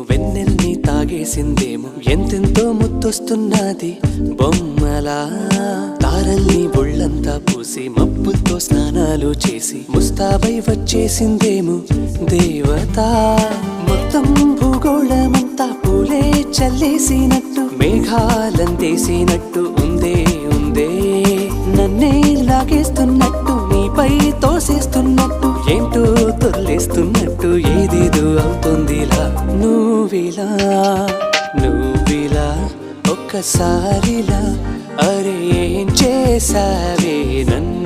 వెన్నెల్ని తాగేసిందేమో ఎంతెంతో ముత్తొస్తున్నది బొమ్మలా తారల్ని ఒళ్ళంతా పూసి మబ్బులతో స్నానాలు చేసి ముస్తాబై వచ్చేసిందేమో దేవత మొత్తం భూగోళమంతా పూలే చల్లేసినట్టు మేఘాలందేసినట్టు ఉందే ఉందే నన్నే లాగేస్తున్నట్టు నీపై తోసేస్తున్నట్టు ఏంటో తొల్లేస్తున్నట్టు ఏదేదో అవుతుందిలా నువ్విలా ఒక్కసారిలా అరే ఏం చేసావే నన్ను